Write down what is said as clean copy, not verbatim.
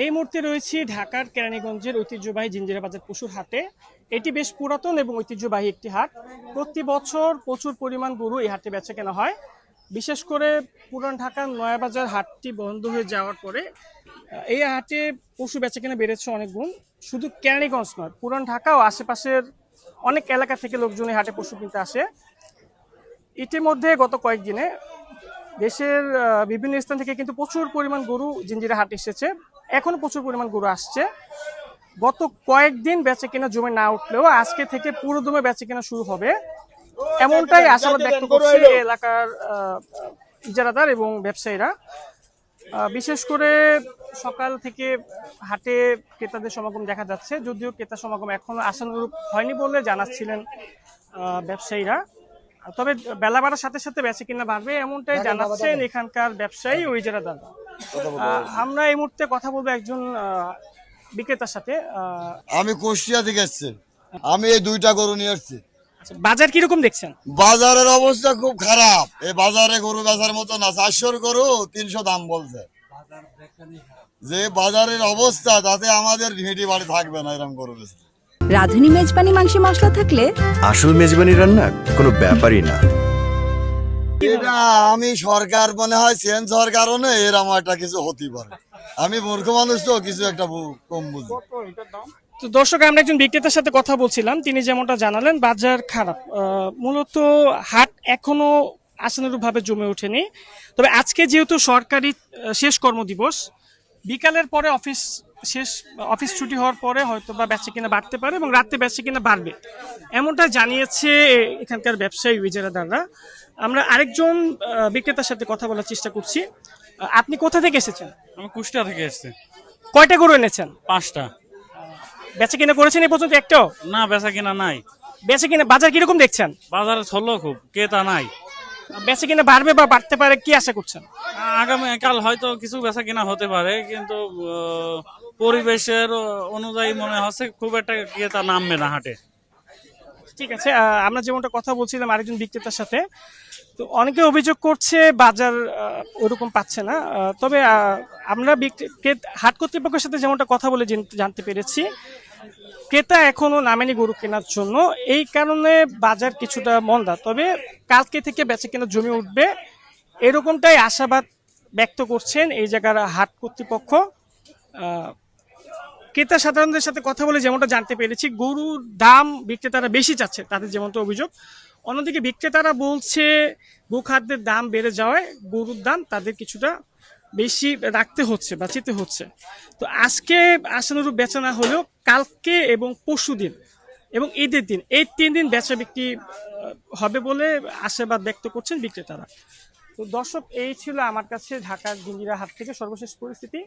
এই মুহূর্তে রয়েছি ঢাকার কেরানীগঞ্জের ঐতিহ্যবাহী জিঞ্জিরা বাজার পশুর হাটে। এটি বেশ পুরাতন এবং ঐতিহ্যবাহী একটি হাট। প্রতি বছর প্রচুর পরিমাণ গরু এই হাটে বেচা কেনা হয়। বিশেষ করে পুরান ঢাকার নয়াবাজার হাটটি বন্ধ হয়ে যাওয়ার পরে এই হাটে পশু বেচা কেনা বেড়েছে অনেক গুণ। শুধু কেরানীগঞ্জ নয়, পুরান ঢাকা ও আশেপাশের অনেক এলাকা থেকে লোকজন এই হাটে পশু কিনতে আসে। ইতিমধ্যে গত কয়েকদিনে দেশের বিভিন্ন স্থান থেকে কিন্তু প্রচুর পরিমাণ গরু জিঞ্জিরা হাটে এসেছে। এখনো প্রচুর পরিমাণ গরু আসছে। গত কয়েকদিন বেচে কেনা জমে না উঠলেও আজকে থেকে পুরোদমে বেচে কেনা শুরু হবে, এমনটাই আশাবাদ ব্যক্ত করছে এলাকার ইজারাদার এবং ব্যবসায়ীরা। বিশেষ করে সকাল থেকে হাটে ক্রেতাদের সমাগম দেখা যাচ্ছে, যদিও ক্রেতা সমাগম এখনো আশানুরূপ হয়নি বলে জানাচ্ছিলেন ব্যবসায়ীরা। তবে বেলা বাড়ার সাথে সাথে বেচে কিনা বাড়বে এমনটাই জানাচ্ছেন এখানকার ব্যবসায়ী ও ইজারাদার। আমরা এই মুহূর্তে কথা বলবো একজন বিক্রেতার সাথে। আমি কুষ্টিয়া থেকে এসেছি, আমি এই দুইটা গরু নিয়ে এসেছি। বাজার কিরকম দেখছেন? বাজারের অবস্থা খুব খারাপ। এই বাজারে গরু বেচার মতো না। 400 গরু 300 দাম বলছে। যে বাজারের অবস্থা তাতে আমাদের ভিটি বাড়ি থাকবে না এরকম গরু বেচতে। রাঁধুনি মেজবানি মাংসে মশলা থাকলে আসল মেজবানি রান্না কোনো ব্যাপারই না। এটা আমি সরকার মনে হয় চেঞ্জ হওয়ার কারণে এরকম একটা কিছু হতে পারে। আমি মূর্খ মানুষ তো কিছু একটা কম বুঝি। তো দর্শক, আমরা একজন বিক্রেতার সাথে কথা বলছিলাম, তিনি যেমনটা জানালেন বাজার খারাপ। মূলত হাট এখনো আশানুরূপ ভাবে জমে ওঠেনি। তবে আজকে যেহেতু সরকারি শেষ কর্মদিবস, বিকালের পরে অফিস ছুটি হওয়ার পরে হয়তো বা বেচা কিনা বাড়তে পারে এবং রাতে বেচা কিনা বাড়বে, এমনটা জানিয়েছে এখানকার ব্যবসায়ী ইজারাদাররা। আমরা আরেকজন বিক্রেতার সাথে কথা বলার চেষ্টা করছি। আপনি কোথা থেকে এসেছেন? আমি কুষ্টিয়া থেকে এসেছি। কয়টা গরু এনেছেন? 5টা। বেচা কিনা করেছেন এই পর্যন্ত একটাও? না, বেচা কিনা নাই। বেচা কিনা বাজার কিরকম দেখছেন? বাজারে ছল্লো খুব, ক্রেতা নাই। বেচা কিনা বাড়বে বা বাড়তে পারে, কি আশা করছেন? আগামীকাল হয়তো কিছু বেচা কিনা হতে পারে, কিন্তু পরিবেশের অনুযায়ী মনে হচ্ছে খুব একটা ক্রেতা নামবে না হাটে। ঠিক আছে, আমরা যেমনটা কথা বলছিলাম আরেকজন বিক্রেতার সাথে, তো অনেকে অভিযোগ করছে বাজার ওরকম পাচ্ছে না। তবে আমরা হাট কর্তৃপক্ষের সাথে যেমনটা কথা বলে জানতে পেরেছি, ক্রেতা এখনো নামেনি গরু কেনার জন্য, এই কারণে বাজার কিছুটা মন্দা। তবে কালকে থেকে বেচা কেনা জমে উঠবে এরকমটাই আশাবাদ ব্যক্ত করছেন এই জায়গার হাট কর্তৃপক্ষ। ক্রেতা সাধারণদের সাথে কথা বলে যেমনটা জানতে পেরেছি, গরুর দাম বিক্রেতারা বেশি চাচ্ছে, তাদের যেমনটা অভিযোগ। অন্যদিকে বিক্রেতারা বলছে গোখাদ্যের দাম বেড়ে যাওয়ায় গরুর দাম তাদের কিছুটা বেশি রাখতে হচ্ছে, বাঁচিতে হচ্ছে। তো আজকে আশানুরূপ বেচা না হলেও কালকে এবং পরশুদিন এবং ঈদের দিন, এই 3 দিন বেচা বিক্রি হবে বলে আশাবাদ ব্যক্ত করছেন বিক্রেতারা। তো দর্শক, এই ছিল আমার কাছে ঢাকার জিঞ্জিরা হাট থেকে সর্বশেষ পরিস্থিতি।